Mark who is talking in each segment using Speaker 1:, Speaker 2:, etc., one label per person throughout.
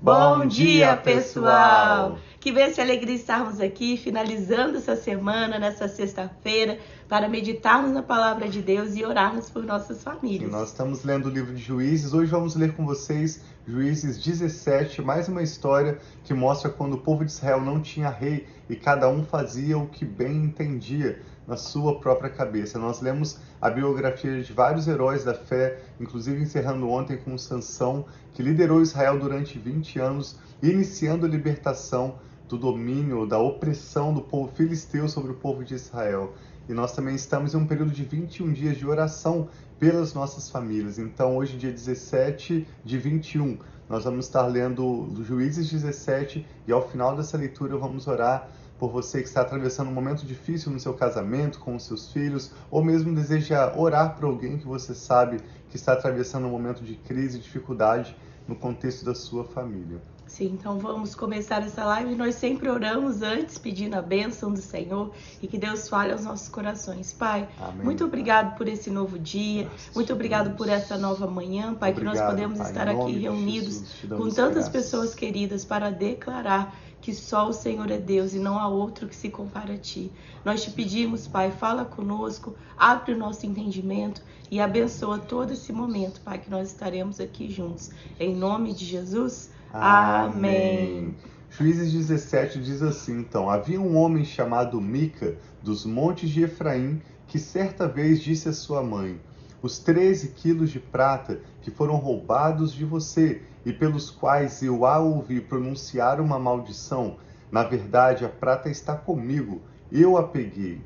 Speaker 1: Bom dia, pessoal! Que bênção e alegria estarmos aqui, finalizando essa semana, nessa sexta-feira, para meditarmos na Palavra de Deus e orarmos por nossas famílias.
Speaker 2: Sim, nós estamos lendo o livro de Juízes. Hoje vamos ler com vocês Juízes 17, mais uma história que mostra quando o povo de Israel não tinha rei e cada um fazia o que bem entendia na sua própria cabeça. Nós lemos a biografia de vários heróis da fé, inclusive encerrando ontem com Sansão, que liderou Israel durante 20 anos, iniciando a libertação do domínio, da opressão do povo filisteu sobre o povo de Israel. E nós também estamos em um período de 21 dias de oração pelas nossas famílias. Então, hoje, dia 17 de 21, nós vamos estar lendo Juízes 17 e ao final dessa leitura vamos orar por você que está atravessando um momento difícil no seu casamento, com os seus filhos, ou mesmo deseja orar por alguém que você sabe que está atravessando um momento de crise e dificuldade no contexto da sua família.
Speaker 1: Sim, então vamos começar essa live. Nós sempre oramos antes, pedindo a bênção do Senhor e que Deus fale aos nossos corações. Pai,
Speaker 2: Amém.
Speaker 1: muito obrigado por esse novo dia,
Speaker 2: Graças
Speaker 1: muito obrigado
Speaker 2: Deus.
Speaker 1: por essa nova manhã, Pai,
Speaker 2: Obrigado,
Speaker 1: que nós podemos
Speaker 2: Pai,
Speaker 1: estar
Speaker 2: em nome
Speaker 1: aqui
Speaker 2: de
Speaker 1: reunidos
Speaker 2: Jesus, te
Speaker 1: com
Speaker 2: damos
Speaker 1: tantas
Speaker 2: graças.
Speaker 1: pessoas queridas para declarar que só o Senhor é Deus e não há outro que se compara a Ti. Nós te pedimos, Pai, fala conosco, abre o nosso entendimento e abençoa todo esse momento, Pai, que nós estaremos aqui juntos. Em nome de Jesus, amém.
Speaker 2: Juízes 17 diz assim, então, havia um homem chamado Mica, dos montes de Efraim, que certa vez disse à sua mãe, os 13 quilos de prata que foram roubados de você e pelos quais eu a ouvi pronunciar uma maldição, na verdade a prata está comigo, eu a peguei.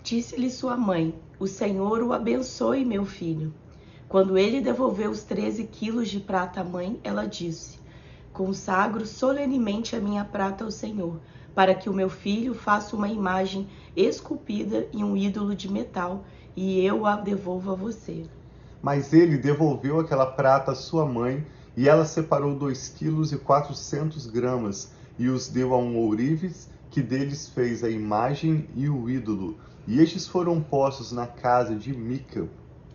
Speaker 1: Disse-lhe sua mãe, o Senhor o abençoe, meu filho. Quando ele devolveu os 13 quilos de prata à mãe, ela disse, consagro solenemente a minha prata ao Senhor, para que o meu filho faça uma imagem esculpida em um ídolo de metal, e eu a devolvo a você.
Speaker 2: Mas ele devolveu aquela prata à sua mãe, e ela separou 2,4 kg e os deu a um ourives, que deles fez a imagem e o ídolo. E estes foram postos na casa de Mica.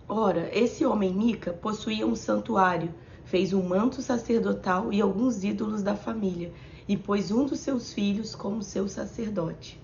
Speaker 1: Ora, esse homem Mica possuía um santuário, fez um manto sacerdotal e alguns ídolos da família, e pôs um dos seus filhos como seu sacerdote.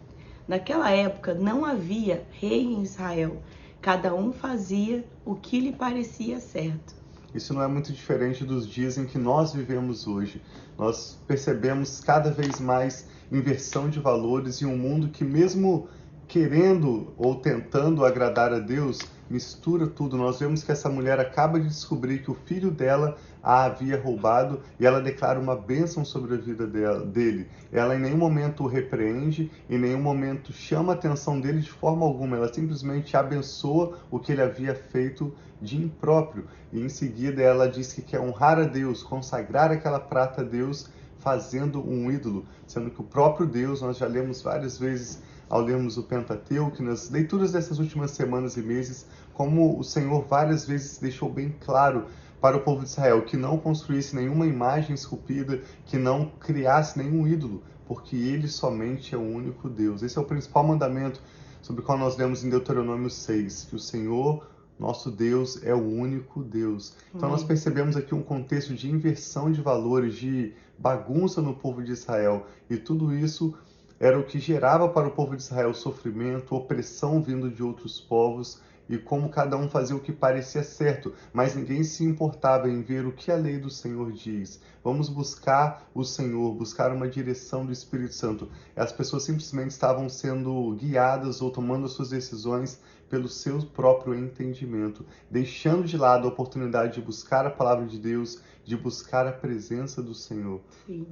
Speaker 1: Naquela época não havia rei em Israel, cada um fazia o que lhe parecia certo.
Speaker 2: Isso não é muito diferente dos dias em que nós vivemos hoje. Nós percebemos cada vez mais inversão de valores e um mundo que, mesmo querendo ou tentando agradar a Deus, mistura tudo. Nós vemos que essa mulher acaba de descobrir que o filho dela a havia roubado e ela declara uma bênção sobre a vida dele. Ela em nenhum momento o repreende, em nenhum momento chama a atenção dele de forma alguma. Ela simplesmente abençoa o que ele havia feito de impróprio. E em seguida ela diz que quer honrar a Deus, consagrar aquela prata a Deus, fazendo um ídolo, sendo que o próprio Deus, nós já lemos várias vezes ao lermos o Pentateuco, nas leituras dessas últimas semanas e meses, como o Senhor várias vezes deixou bem claro para o povo de Israel que não construísse nenhuma imagem esculpida, que não criasse nenhum ídolo, porque Ele somente é o único Deus. Esse é o principal mandamento sobre o qual nós lemos em Deuteronômio 6, que o Senhor, nosso Deus, é o único Deus. Então nós percebemos aqui um contexto de inversão de valores, de bagunça no povo de Israel, e tudo isso era o que gerava para o povo de Israel sofrimento, opressão vindo de outros povos, e como cada um fazia o que parecia certo, mas ninguém se importava em ver o que a lei do Senhor diz. Vamos buscar o Senhor, buscar uma direção do Espírito Santo. As pessoas simplesmente estavam sendo guiadas ou tomando as suas decisões pelo seu próprio entendimento, deixando de lado a oportunidade de buscar a palavra de Deus, de buscar a presença do Senhor.
Speaker 1: Sim.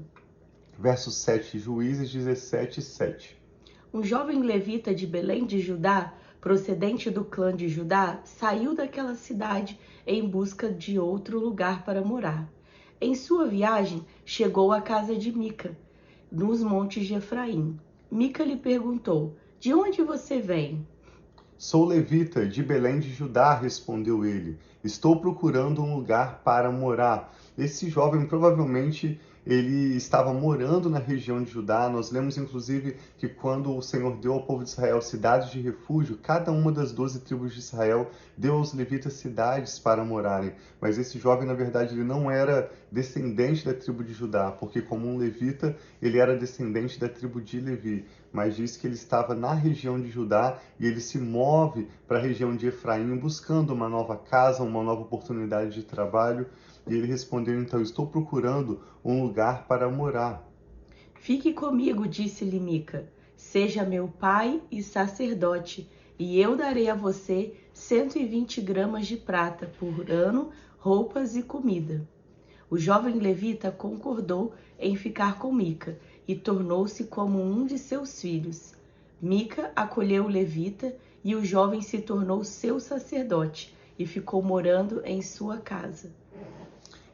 Speaker 2: Verso 7, Juízes 17, 7.
Speaker 1: Um jovem levita de Belém de Judá, procedente do clã de Judá, saiu daquela cidade em busca de outro lugar para morar. Em sua viagem, chegou à casa de Mica, nos montes de Efraim. Mica lhe perguntou, de onde você vem?
Speaker 2: Sou levita de Belém de Judá, respondeu ele. Estou procurando um lugar para morar. Esse jovem provavelmente ele estava morando na região de Judá. Nós lemos, inclusive, que quando o Senhor deu ao povo de Israel cidades de refúgio, cada uma das 12 tribos de Israel deu aos levitas cidades para morarem. Mas esse jovem, na verdade, ele não era descendente da tribo de Judá, porque como um levita, ele era descendente da tribo de Levi. Mas diz que ele estava na região de Judá e ele se move para a região de Efraim buscando uma nova casa, uma nova oportunidade de trabalho. E ele respondeu, então, estou procurando um lugar para morar.
Speaker 1: Fique comigo, disse-lhe Mica, seja meu pai e sacerdote, e eu darei a você 120 gramas de prata por ano, roupas e comida. O jovem levita concordou em ficar com Mica e tornou-se como um de seus filhos. Mica acolheu o levita e o jovem se tornou seu sacerdote e ficou morando em sua casa.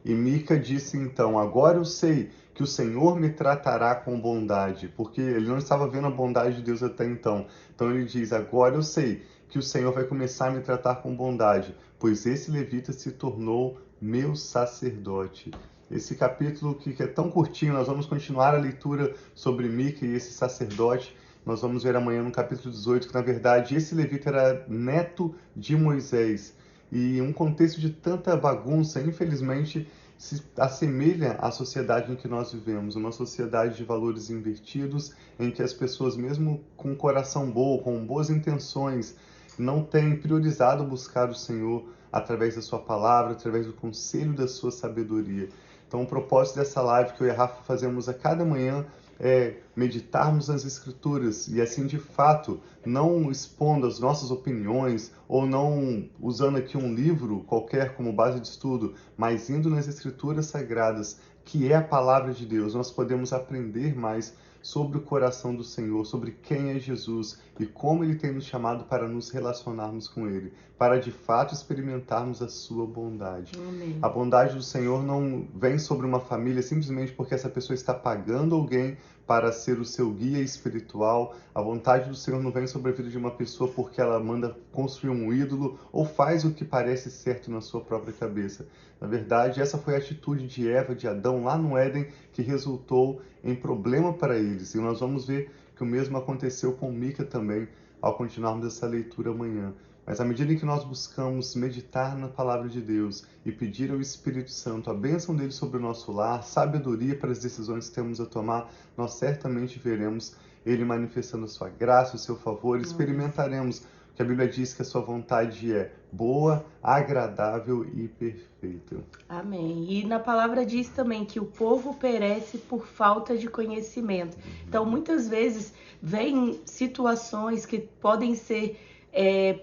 Speaker 2: E Mica disse então, agora eu sei que o Senhor me tratará com bondade, porque ele não estava vendo a bondade de Deus até então. Então ele diz, agora eu sei que o Senhor vai começar a me tratar com bondade, pois esse levita se tornou meu sacerdote. Esse capítulo que é tão curtinho, nós vamos continuar a leitura sobre Mica e esse sacerdote. Nós vamos ver amanhã no capítulo 18 que, na verdade, esse levita era neto de Moisés. E um contexto de tanta bagunça, infelizmente, se assemelha à sociedade em que nós vivemos, uma sociedade de valores invertidos, em que as pessoas, mesmo com um coração bom, com boas intenções, não têm priorizado buscar o Senhor através da sua palavra, através do conselho da sua sabedoria. Então, o propósito dessa live que eu e a Rafa fazemos a cada manhã é meditarmos nas Escrituras e assim, de fato, não expondo as nossas opiniões ou não usando aqui um livro qualquer como base de estudo, mas indo nas Escrituras Sagradas, que é a palavra de Deus, nós podemos aprender mais sobre o coração do Senhor, sobre quem é Jesus e como Ele tem nos chamado para nos relacionarmos com Ele, para de fato experimentarmos a sua bondade.
Speaker 1: Amém.
Speaker 2: A bondade do Senhor não vem sobre uma família simplesmente porque essa pessoa está pagando alguém para ser o seu guia espiritual. A vontade do Senhor não vem sobre a vida de uma pessoa porque ela manda construir um ídolo ou faz o que parece certo na sua própria cabeça. Na verdade, essa foi a atitude de Eva, de Adão, lá no Éden, que resultou em problema para eles. E nós vamos ver que o mesmo aconteceu com Mica também, ao continuarmos essa leitura amanhã. Mas à medida em que nós buscamos meditar na palavra de Deus e pedir ao Espírito Santo a bênção dele sobre o nosso lar, sabedoria para as decisões que temos a tomar, nós certamente veremos ele manifestando a sua graça, o seu favor, experimentaremos que a Bíblia diz que a sua vontade é boa, agradável e perfeita.
Speaker 1: Amém. E na palavra diz também que o povo perece por falta de conhecimento. Então, muitas vezes, vem situações que podem ser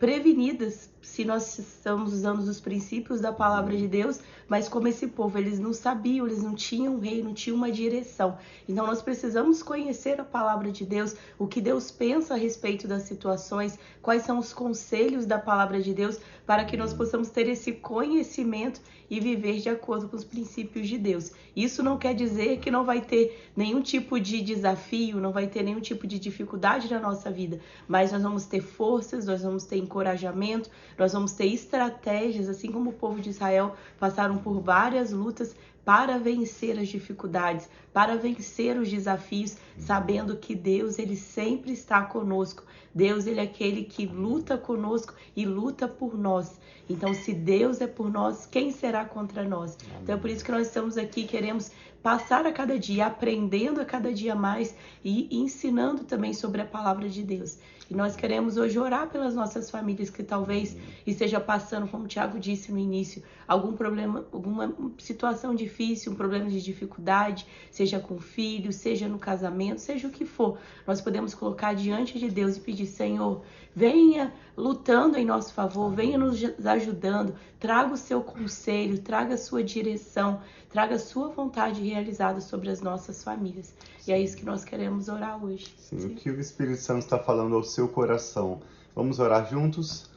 Speaker 1: prevenidas se nós estamos usando os princípios da palavra de Deus, mas como esse povo, eles não sabiam, eles não tinham um rei, não tinham uma direção. Então nós precisamos conhecer a palavra de Deus, o que Deus pensa a respeito das situações, quais são os conselhos da palavra de Deus, para que nós possamos ter esse conhecimento e viver de acordo com os princípios de Deus. Isso não quer dizer que não vai ter nenhum tipo de desafio, não vai ter nenhum tipo de dificuldade na nossa vida, mas nós vamos ter forças, nós vamos ter encorajamento, nós vamos ter estratégias, assim como o povo de Israel passaram por várias lutas para vencer as dificuldades, para vencer os desafios, sabendo que Deus, ele sempre está conosco. Deus, ele é aquele que luta conosco e luta por nós. Então, se Deus é por nós, quem será contra nós? Então, é por isso que nós estamos aqui, queremos passar a cada dia, aprendendo a cada dia mais e ensinando também sobre a palavra de Deus. E nós queremos hoje orar pelas nossas famílias que talvez esteja passando, como o Tiago disse no início, algum problema, alguma situação difícil, um problema de dificuldade, seja com filhos, seja no casamento, seja o que for. Nós podemos colocar diante de Deus e pedir, Senhor, venha lutando em nosso favor, venha nos ajudando, traga o seu conselho, traga a sua direção, traga a sua vontade realizada sobre as nossas famílias. E é isso que nós queremos orar hoje.
Speaker 2: Sim, o que o Espírito Santo está falando ao seu coração. Vamos orar juntos?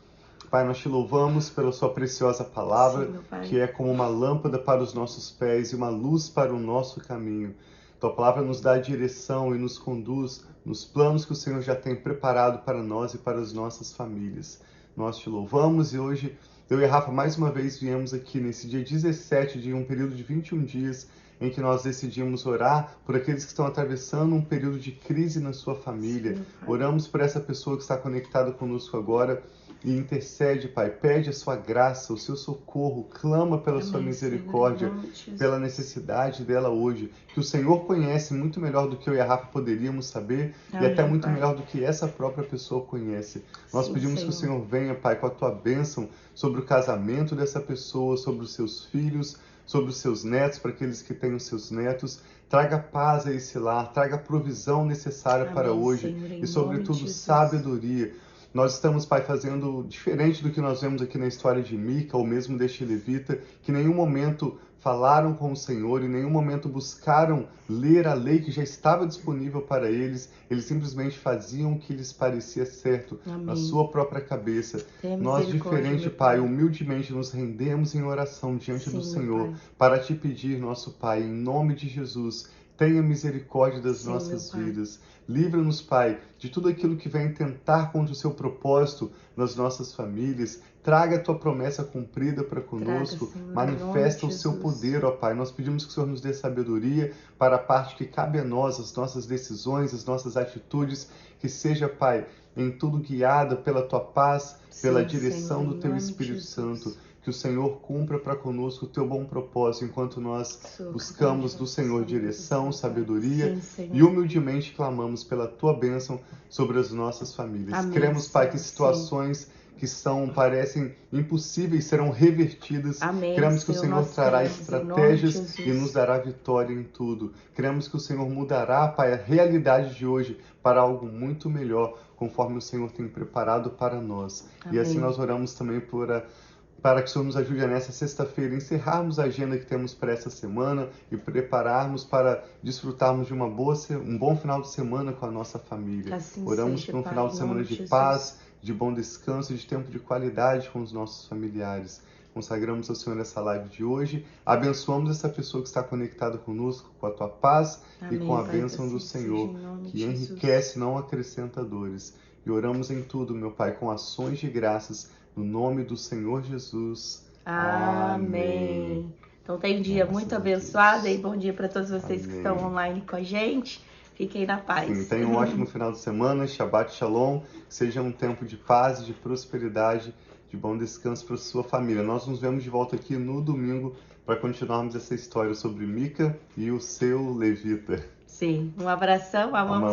Speaker 2: Pai, nós te louvamos pela sua preciosa palavra,
Speaker 1: Sim,
Speaker 2: que é como uma lâmpada para os nossos pés e uma luz para o nosso caminho. Tua palavra nos dá direção e nos conduz nos planos que o Senhor já tem preparado para nós e para as nossas famílias. Nós te louvamos e hoje Eu e a Rafa, mais uma vez, viemos aqui nesse dia 17 de um período de 21 dias, em que nós decidimos orar por aqueles que estão atravessando um período de crise na sua família.
Speaker 1: Sim, Pai.
Speaker 2: Oramos por essa pessoa que está conectada conosco agora e intercede, Pai. Pede a sua graça, o seu socorro, clama pela sua
Speaker 1: Amém,
Speaker 2: misericórdia,
Speaker 1: Senhor, em nome de Jesus.
Speaker 2: pela necessidade dela hoje, que o Senhor conhece muito melhor do que eu e a Rafa poderíamos saber, e
Speaker 1: Amém,
Speaker 2: até muito
Speaker 1: Pai.
Speaker 2: melhor do que essa própria pessoa conhece. Nós
Speaker 1: Sim,
Speaker 2: pedimos que o Senhor venha, Pai, com a tua bênção sobre o casamento dessa pessoa, sobre os seus filhos, sobre os seus netos, para aqueles que têm os seus netos. Traga paz a esse lar, traga a provisão necessária
Speaker 1: Amém,
Speaker 2: para hoje
Speaker 1: Senhor, em
Speaker 2: e,
Speaker 1: nome
Speaker 2: sobretudo,
Speaker 1: de Jesus.
Speaker 2: sabedoria. Nós estamos, Pai, fazendo diferente do que nós vemos aqui na história de Mica, ou mesmo deste levita, que em nenhum momento falaram com o Senhor, em nenhum momento buscaram ler a lei que já estava disponível para eles. Eles simplesmente faziam o que lhes parecia certo,
Speaker 1: Amém.
Speaker 2: na sua própria cabeça.
Speaker 1: Tenha
Speaker 2: Nós,
Speaker 1: misericórdia,
Speaker 2: diferente,
Speaker 1: meu
Speaker 2: Pai, humildemente nos rendemos em oração diante
Speaker 1: Sim,
Speaker 2: do
Speaker 1: meu
Speaker 2: Senhor
Speaker 1: Pai.
Speaker 2: para te pedir, nosso Pai, em nome de Jesus, tenha misericórdia das
Speaker 1: Sim,
Speaker 2: nossas
Speaker 1: meu Pai.
Speaker 2: vidas. Livra-nos, Pai, de tudo aquilo que vem tentar contra o seu propósito nas nossas famílias. Traga a tua promessa cumprida para conosco.
Speaker 1: Senhor, em
Speaker 2: Manifesta o
Speaker 1: nome de
Speaker 2: seu
Speaker 1: Jesus.
Speaker 2: poder, ó Pai. Nós pedimos que o Senhor nos dê sabedoria para a parte que cabe a nós, as nossas decisões, as nossas atitudes. Que seja, Pai, em tudo guiada pela tua paz, pela
Speaker 1: Sim,
Speaker 2: direção
Speaker 1: Senhor,
Speaker 2: do
Speaker 1: em
Speaker 2: teu
Speaker 1: nome de
Speaker 2: Espírito
Speaker 1: Jesus.
Speaker 2: Santo. Que o Senhor cumpra para conosco o teu bom propósito, enquanto nós
Speaker 1: Sou
Speaker 2: buscamos
Speaker 1: capaz
Speaker 2: do
Speaker 1: de
Speaker 2: Senhor
Speaker 1: fazer
Speaker 2: direção,
Speaker 1: isso, Pai.
Speaker 2: sabedoria
Speaker 1: Sim, Senhor.
Speaker 2: e humildemente clamamos pela tua bênção sobre as nossas famílias.
Speaker 1: Amém,
Speaker 2: Cremos, Pai, que
Speaker 1: Senhor,
Speaker 2: situações que parecem impossíveis serão revertidas.
Speaker 1: Amém,
Speaker 2: Cremos que o
Speaker 1: Senhor,
Speaker 2: Senhor
Speaker 1: nós
Speaker 2: trará
Speaker 1: cremos, em nome de
Speaker 2: estratégias
Speaker 1: Jesus.
Speaker 2: e nos dará vitória em tudo. Cremos que o Senhor mudará, Pai, a realidade de hoje para algo muito melhor, conforme o Senhor tem preparado para nós.
Speaker 1: Amém.
Speaker 2: E assim nós oramos também para que o Senhor nos ajude a nessa sexta-feira encerrarmos a agenda que temos para essa semana e prepararmos para desfrutarmos de um bom final de semana com a nossa família.
Speaker 1: Assim
Speaker 2: Oramos
Speaker 1: seja,
Speaker 2: por um
Speaker 1: Pai,
Speaker 2: final
Speaker 1: em
Speaker 2: de semana
Speaker 1: nome
Speaker 2: de
Speaker 1: Jesus.
Speaker 2: paz, de bom descanso e de tempo de qualidade com os nossos familiares. Consagramos ao Senhor essa live de hoje. Abençoamos essa pessoa que está conectada conosco com a tua paz
Speaker 1: Amém,
Speaker 2: e com a
Speaker 1: Pai,
Speaker 2: bênção do
Speaker 1: assim seja,
Speaker 2: Senhor,
Speaker 1: em nome
Speaker 2: que
Speaker 1: de Jesus.
Speaker 2: enriquece, não acrescenta dores. E oramos em tudo, meu Pai, com ações de graças, no nome do Senhor Jesus.
Speaker 1: Amém. Então tem um dia
Speaker 2: Graças
Speaker 1: muito
Speaker 2: a
Speaker 1: abençoado
Speaker 2: Deus.
Speaker 1: e bom dia para todos vocês que
Speaker 2: Amém.
Speaker 1: estão online com a gente. Fiquem na paz.
Speaker 2: Sim, tenham um ótimo final de semana, Shabbat Shalom, seja um tempo de paz, de prosperidade, de bom descanso para sua família. Nós nos vemos de volta aqui no domingo para continuarmos essa história sobre Mica e o seu levita.
Speaker 1: Sim, um abração, amamos.